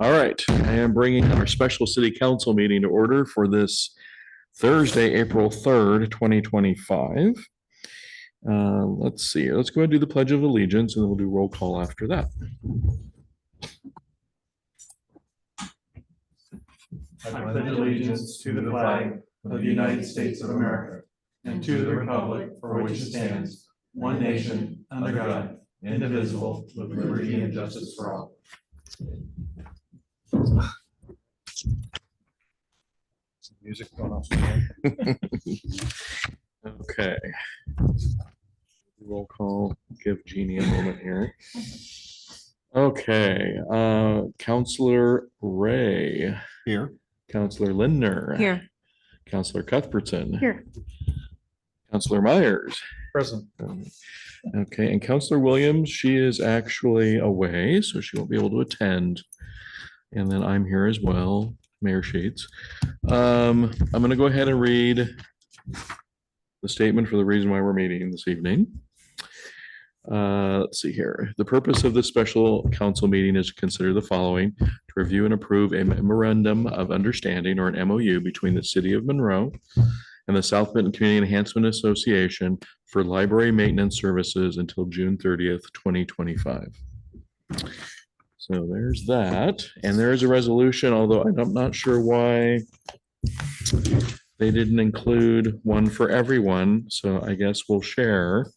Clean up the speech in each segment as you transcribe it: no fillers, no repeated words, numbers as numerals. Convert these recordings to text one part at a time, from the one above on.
All right, I am bringing our special city council meeting to order for this Thursday, April 3rd, 2025. Let's see, let's go ahead and do the Pledge of Allegiance and then we'll do roll call after that. I pledge allegiance to the flag of the United States of America and to the republic for which it stands, one nation, under God, indivisible, with liberty and justice for all. Music going off. Okay. Roll call, give Jeannie a moment here. Okay, Counselor Ray. Here. Counselor Lindner. Here. Counselor Cuthbertson. Here. Counselor Myers. Present. Okay, and Counselor Williams, she is actually away, so she won't be able to attend. And then I'm here as well, Mayor Sheets. I'm going to go ahead and read the statement for the reason why we're meeting this evening. Let's see here. The purpose of this special council meeting is to consider the following: to review and approve a memorandum of understanding, or an MOU, between the City of Monroe and the South Benton Community Enhancement Association for library maintenance services until June 30th, 2025. So there's that. And there is a resolution, although I'm not sure why they didn't include one for everyone. So I guess we'll share.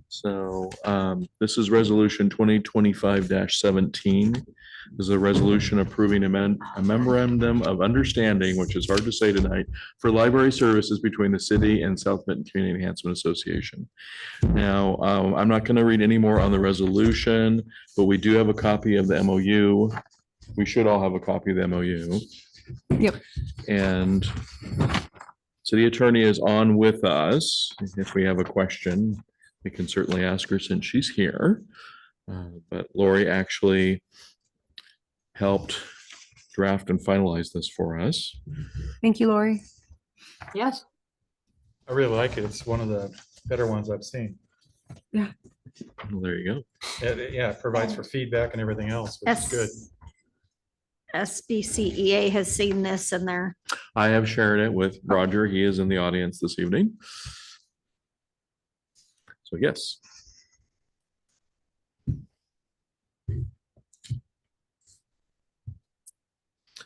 So this is resolution 2025-17. This is a resolution approving a memorandum of understanding, which is hard to say tonight, for library services between the city and South Benton Community Enhancement Association. Now, I'm not going to read any more on the resolution, but we do have a copy of the MOU. We should all have a copy of the MOU. Yep. And city attorney is on with us. If we have a question, we can certainly ask her since she's here. But Lori actually helped draft and finalize this for us. Thank you, Lori. Yes. I really like it. It's one of the better ones I've seen. Well, there you go. Yeah, it provides for feedback and everything else, which is good. SBCEA has seen this and they're. I have shared it with Roger. He is in the audience this evening. So yes.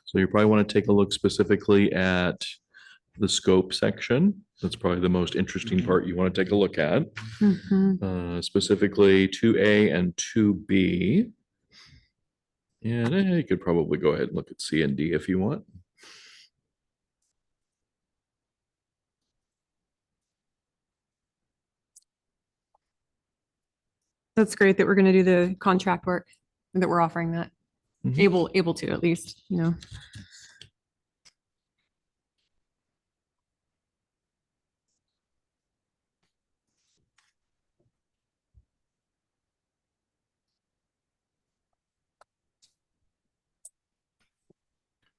So you probably want to take a look specifically at the scope section. That's probably the most interesting part you want to take a look at. Specifically 2A and 2B. And you could probably go ahead and look at C and D if you want. That's great that we're going to do the contract work, and that we're offering that. Mhm. Able to, at least, you know.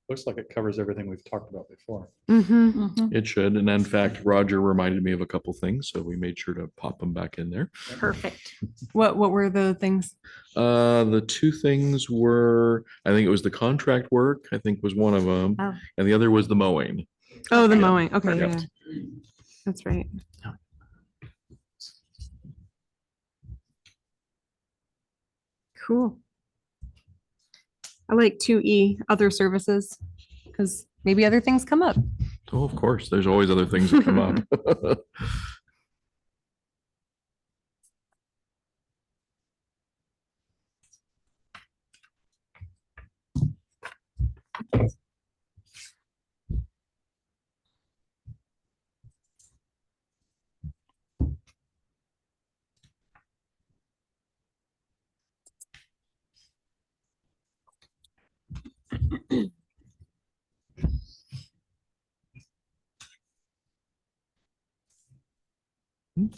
Looks like it covers everything we've talked about before. It should. And in fact, Roger reminded me of a couple things, so we made sure to pop them back in there. Perfect. What were the things? The two things were, I think it was the contract work, I think was one of them. Oh. And the other was the mowing. Oh, the Yeah. mowing. Okay, Perfect. yeah. That's right. Cool. I like 2E, other services, because maybe other things come up. Oh, of course, there's always other things that come up.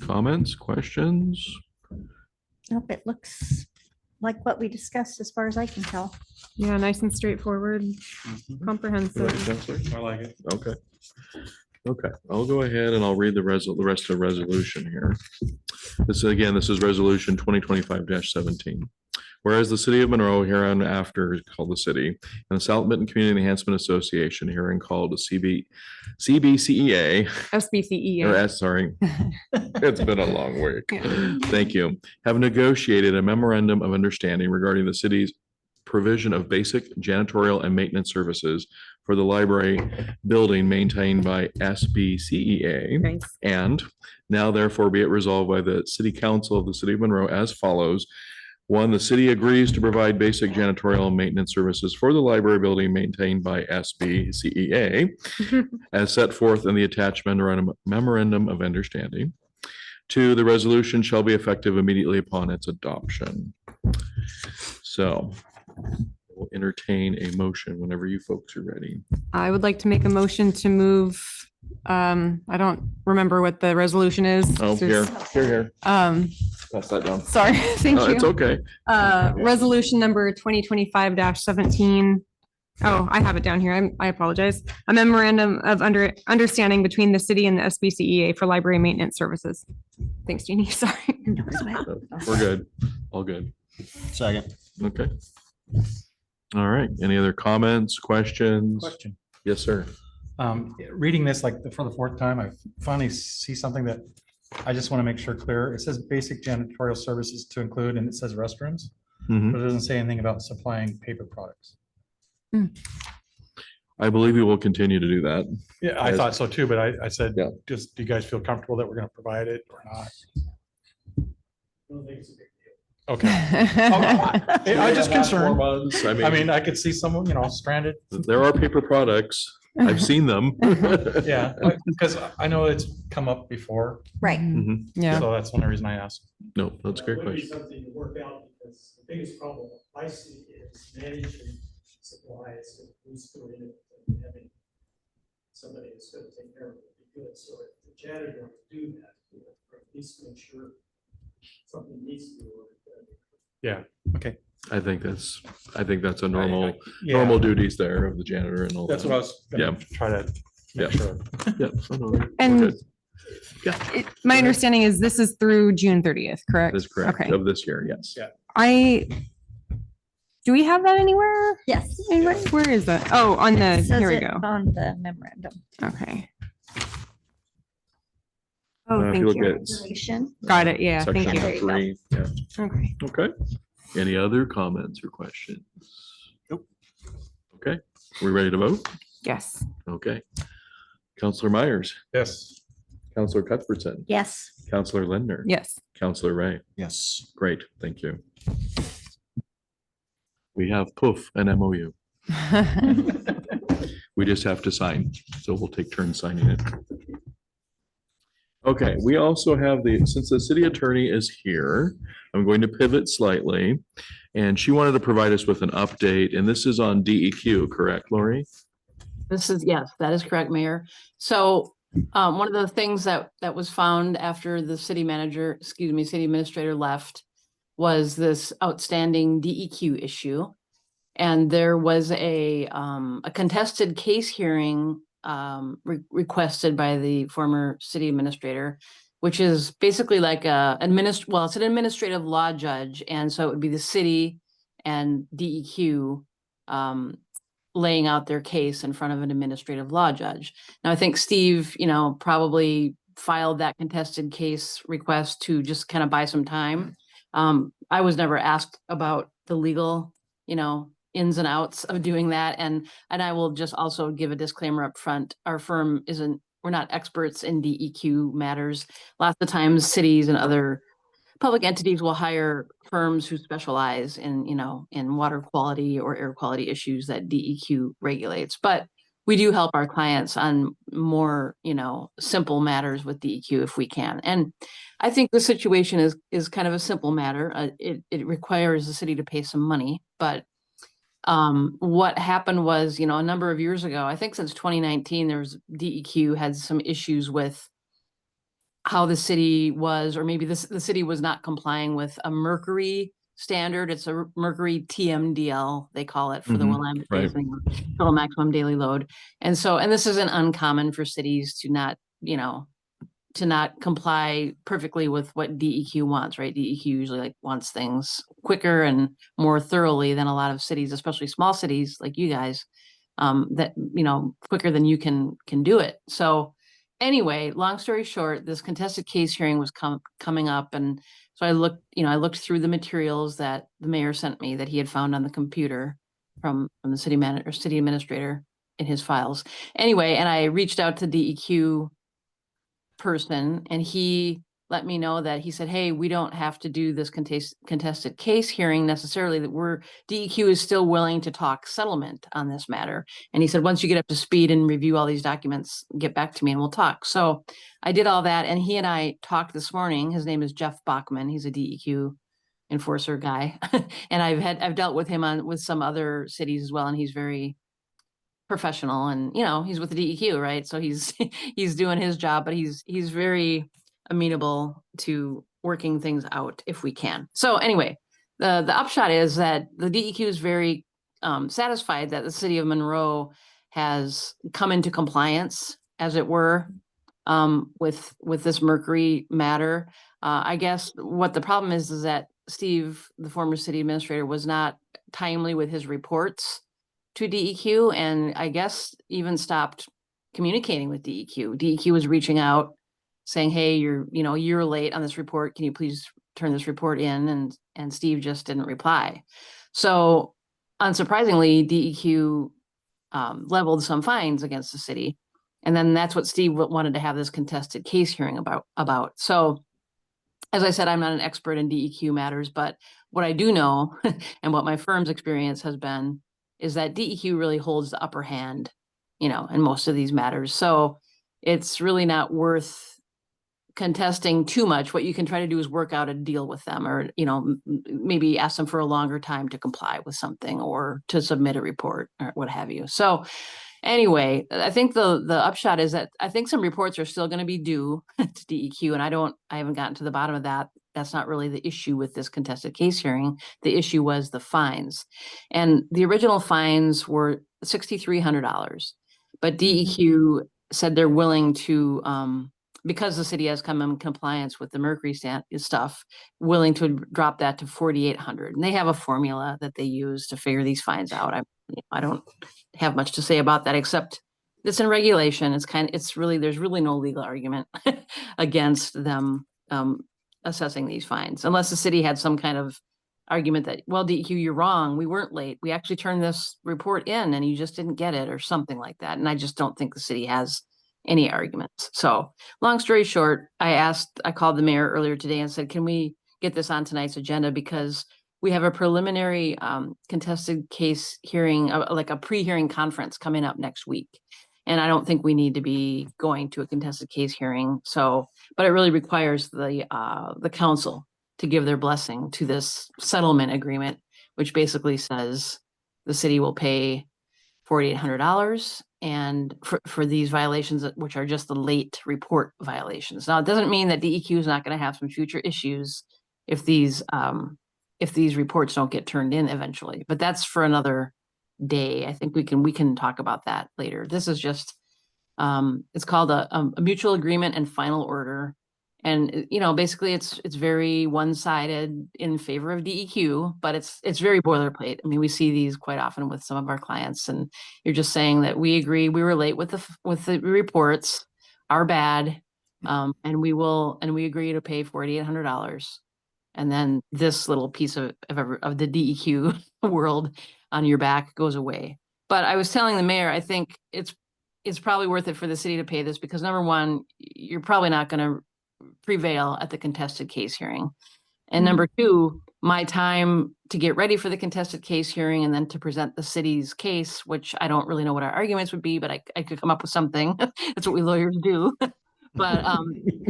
Comments, questions? Nope, it looks like what we discussed as far as I can tell. Yeah, nice and straightforward, Right, comprehensive. Counselor? I like it. Okay. Okay, I'll go ahead and I'll read the rest of the resolution here. This is resolution 2025-17. Whereas the city of Monroe hereinafter is called the city, and the South Benton Community Enhancement Association, herein called the CBCEA, SBCEA. or sorry, it's been a long week. Yeah. Thank you. Have negotiated a memorandum of understanding regarding the city's provision of basic janitorial and maintenance services for the library building maintained by SBCEA. Nice. And now therefore be it resolved by the City Council of the City of Monroe as follows. One, the city agrees to provide basic janitorial and maintenance services for the library building maintained by SBCEA as set forth in the attached memorandum of understanding. Two, the resolution shall be effective immediately upon its adoption. So we'll entertain a motion whenever you folks are ready. I would like to make a motion to move, I don't remember what the resolution is. Oh, It's here, just- here. Um, Pass that down. sorry, thank Oh, it's you. okay. Resolution number 2025-17. Oh, I have it down here. I apologize. A memorandum of understanding between the city and the SBCEA for library maintenance services. Thanks, Jeannie. Sorry. No sweat. We're good. All good. Second. Okay. All right. Any other comments, questions? Question. Yes, sir. Reading this like for the fourth time, I finally see something that I just want to make sure clear. It says basic janitorial services to include, and it says restrooms, Mhm. but it doesn't say anything about supplying paper products. I believe we will continue to do that. Yeah, I Yes. thought so too, but I said, Yeah. just, do you guys feel comfortable that we're going to provide it or not? Okay. I just concerned. I mean, I could see someone, stranded. There are paper products. I've seen them. Yeah, because I know it's come up before. Right. Mhm. Yeah. So that's one reason I asked. No, that's a great Would be question. something to work out, because the biggest problem I see is managing supplies and who's doing it and having somebody that's gonna take care of it would be good. So if the janitor would do that, or at least make sure something needs to be ordered. I think that's a normal Yeah, duties there of the janitor and all. that's that. what I was gonna try to Yeah. make sure. Yep. I know. We're And good. my understanding is this is through June 30th, correct? That's correct. Okay. Of this year, yes. Yeah. Do we have that anywhere? Yes. Anywhere? Where is that? Oh, on the, Says here we it go. On the memorandum. Okay. Oh, If you thank look you. at Regulation. Got it. Yeah, thank Section you. There you go. 3, yeah. Okay. Okay. Any other comments or questions? Nope. Okay, we ready to vote? Yes. Okay. Counselor Myers, Yes. Counselor Cuthbertson, Yes. Counselor Lindner. Yes. Counselor Ray. Yes. Great, thank you. We have poof, an MOU. We just have to sign, so we'll take turns signing it. Okay, we also have since the city attorney is here, I'm going to pivot slightly. And she wanted to provide us with an update, and this is on DEQ, correct, Lori? Yes, that is correct, Mayor. So one of the things that was found after the city administrator left was this outstanding DEQ issue. And there was a contested case hearing requested by the former city administrator, which is basically like it's an administrative law judge. And so it would be the city and DEQ laying out their case in front of an administrative law judge. Now, I think Steve, probably filed that contested case request to just kind of buy some time. I was never asked about the legal, ins and outs of doing that. And I will just also give a disclaimer up front. Our firm we're not experts in DEQ matters. Lots of times cities and other public entities will hire firms who specialize in, in water quality or air quality issues that DEQ regulates. But we do help our clients on more, simple matters with DEQ if we can. And I think the situation is kind of a simple matter. It requires the city to pay some money, but what happened was, a number of years ago, I think since 2019, DEQ had some issues with how the city was, or maybe the city was not complying with a mercury standard. It's a mercury TMDL, they call it, for the Mhm, Willamette right. Basin, total maximum daily load. And this isn't uncommon for cities to not comply perfectly with what DEQ wants, right? DEQ usually wants things quicker and more thoroughly than a lot of cities, especially small cities like you guys, that, you know, quicker than you can do it. So anyway, long story short, this contested case hearing was coming up. And so I looked through the materials that the mayor sent me that he had found on the computer from the city manager, city administrator in his files. Anyway, and I reached out to DEQ person, and he let me know that he said, hey, we don't have to do this contested case hearing necessarily, that DEQ is still willing to talk settlement on this matter. And he said, once you get up to speed and review all these documents, get back to me and we'll talk. So I did all that, and he and I talked this morning. His name is Jeff Bachman. He's a DEQ enforcer guy. And I've dealt with him with some other cities as well. And he's very professional, and, you know, he's with the DEQ, right? So he's doing his job, but he's very amenable to working things out if we can. So anyway, the upshot is that the DEQ is very satisfied that the city of Monroe has come into compliance, as it were, with this mercury matter. I guess what the problem is that Steve, the former city administrator, was not timely with his reports to DEQ, and I guess even stopped communicating with DEQ. DEQ was reaching out saying, hey, you're late on this report. Can you please turn this report in? And Steve just didn't reply. So unsurprisingly, DEQ leveled some fines against the city. And then that's what Steve wanted to have this contested case hearing about. So as I said, I'm not an expert in DEQ matters, but what I do know and what my firm's experience has been is that DEQ really holds the upper hand, you know, in most of these matters. So it's really not worth contesting too much. What you can try to do is work out a deal with them, or, you know, maybe ask them for a longer time to comply with something or to submit a report or what have you. So anyway, I think the upshot is that I think some reports are still going to be due to DEQ, and I haven't gotten to the bottom of that. That's not really the issue with this contested case hearing. The issue was the fines, and the original fines were $6,300, but DEQ said they're willing to, because the city has come in compliance with the mercury stuff, willing to drop that to $4,800. And they have a formula that they use to figure these fines out. I don't have much to say about that, except it's in regulation. There's really no legal argument against them assessing these fines, unless the city had some kind of argument that, well, DEQ, you're wrong. We weren't late. We actually turned this report in and you just didn't get it, or something like that. And I just don't think the city has any arguments. So long story short, I called the mayor earlier today and said, can we get this on tonight's agenda? Because we have a preliminary contested case hearing, like a pre-hearing conference coming up next week. And I don't think we need to be going to a contested case hearing. So, but it really requires the council to give their blessing to this settlement agreement, which basically says the city will pay $4,800 and for these violations, which are just the late report violations. Now, it doesn't mean that DEQ is not going to have some future issues if these reports don't get turned in eventually, but that's for another day. I think we can talk about that later. This is just, it's called a mutual agreement and final order. And, you know, basically it's very one-sided in favor of DEQ, but it's very boilerplate. I mean, we see these quite often with some of our clients, and you're just saying that we agree we were late with the reports, our bad, and we agree to pay $4,800. And then this little piece of the DEQ world on your back goes away. But I was telling the mayor, I think it's probably worth it for the city to pay this, because number one, you're probably not going to prevail at the contested case hearing. And number two, my time to get ready for the contested case hearing and then to present the city's case, which I don't really know what our arguments would be, but I could come up with something. That's what we lawyers do. But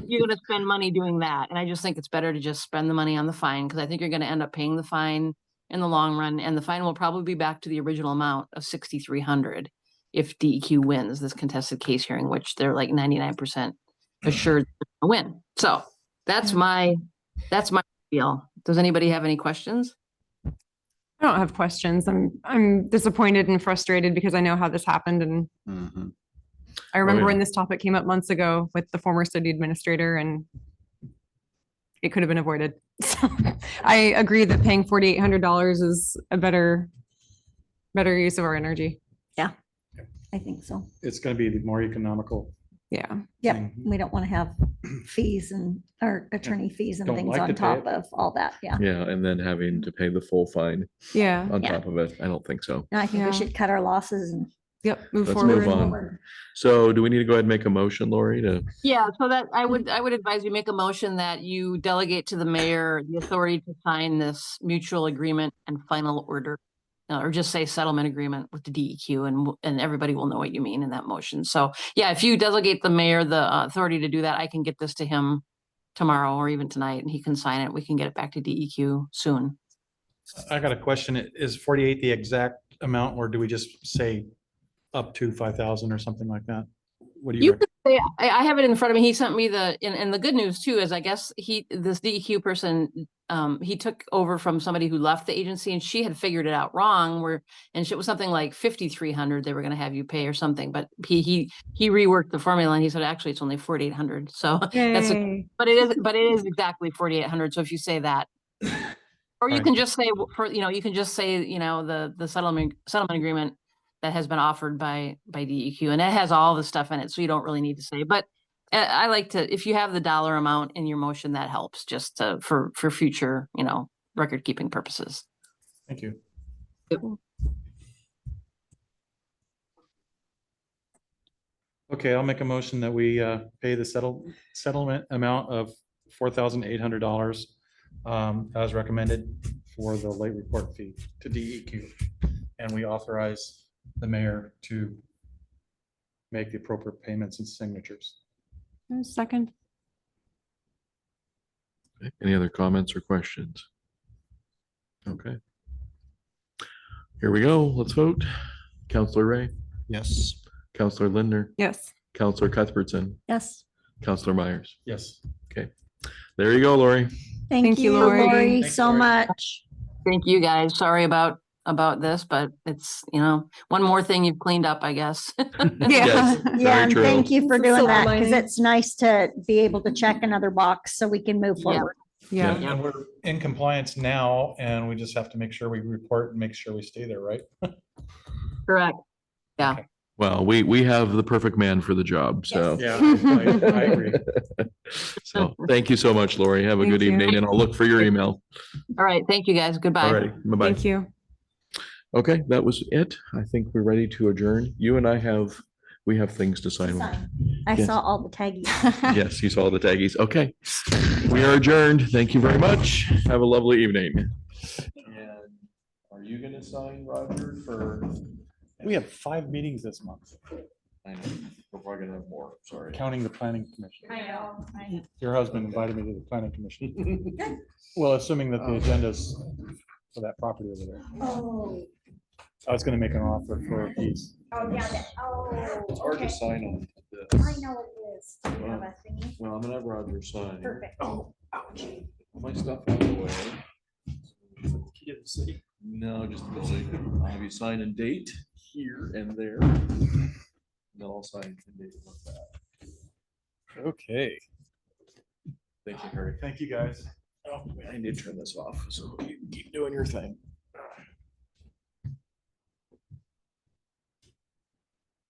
you're going to spend money doing that. And I just think it's better to just spend the money on the fine, because I think you're going to end up paying the fine in the long run. And the fine will probably be back to the original amount of $6,300 if DEQ wins this contested case hearing, which they're like 99% assured to win. So that's my deal. Does anybody have any questions? I don't have questions. I'm disappointed and frustrated because I know how this happened, and I remember when this topic came up months ago with the former city administrator, and it could have been avoided. So I agree that paying $4,800 is a better use of our energy. I think so. It's gonna be the more economical. Yeah. Yep, thing. we don't want to have fees and, or attorney fees and Don't things like on to pay top it. of all that, yeah. Yeah, and then having to pay the full fine Yeah. on Yeah. top of it. I don't think so. And I think we Yeah. should cut our losses and Yep. Move Let's forward. move on. So do we need to go ahead and make a motion, Lori, to, Yeah, so that I would advise you make a motion that you delegate to the mayor the authority to sign this mutual agreement and final order. Or just say settlement agreement with the DEQ and everybody will know what you mean in that motion. So yeah, if you delegate the mayor the authority to do that, I can get this to him tomorrow or even tonight and he can sign it. We can get it back to DEQ soon. I got a question. Is 48 the exact amount or do we just say up to 5,000 or something like that? What do you? You could say, I have it in front of me. He sent me and the good news too is I guess this DEQ person, he took over from somebody who left the agency and she had figured it out wrong and it was something like 5,300 they were going to have you pay or something, but he reworked the formula and he said, actually, it's only 4,800. So Yay. but it is exactly 4,800. So if you say that, or you Right. can just say, you can just say, the settlement agreement that has been offered by DEQ, and it has all the stuff in it, so you don't really need to say, but I like to, if you have the dollar amount in your motion, that helps just for future, record keeping purposes. Thank you. Okay, I'll make a motion that we pay the settlement amount of $4,800 as recommended for the late report fee to DEQ. And we authorize the mayor to make the appropriate payments and signatures. Second. any other comments or questions? Okay. Here we go. Let's vote. Counselor Ray, Yes. Counselor Lindner, Yes. Counselor Cuthbertson, yes. Counselor Myers. Yes. There you go, Lori. Thank you, you, Lori. Lori, Thanks, so Lori. much. Thank you, guys. Sorry about this, but it's, one more thing you've cleaned up, I guess. Yes, Yeah. Yeah, and true. thank you for It's a doing silver that, because lining. it's nice to be able to check another box so we can move Yeah. forward. Yeah. And we're in compliance now, and we just have to make sure we report and make sure we stay there, right? Correct. Well, we have the perfect man for the job, so. Yeah, I agree. So thank you so much, Lori. Have a Thank good you. evening and I'll look for your email. All right. Thank you, guys. Goodbye. All right, bye-bye. Thank you. Okay, that was it. I think we're ready to adjourn. You and we have things to sign. I Yes. saw all the taggies. Yes, you saw the taggies. Okay. We are adjourned. Thank you very much. Have a lovely evening. And are you gonna sign, Roger, for? We have 5 meetings this month, I know, we're probably gonna have more, sorry. counting the planning commission. know. Your husband invited me to the planning commission. Well, assuming that the agenda's for that property over there. Oh, I was gonna make an offer for a piece. It's hard to sign on I this. know it is. Do you have a thingy? Well, I'm gonna have Roger sign. Perfect. Oh, ouch. My stuff out of the way. Key to the city. No, just the building. I'll have you sign and date here and there. And then I'll sign and date like that. Okay. Thank you, Harry. Thank you, guys. Oh, I need to turn this off, so you keep doing your thing.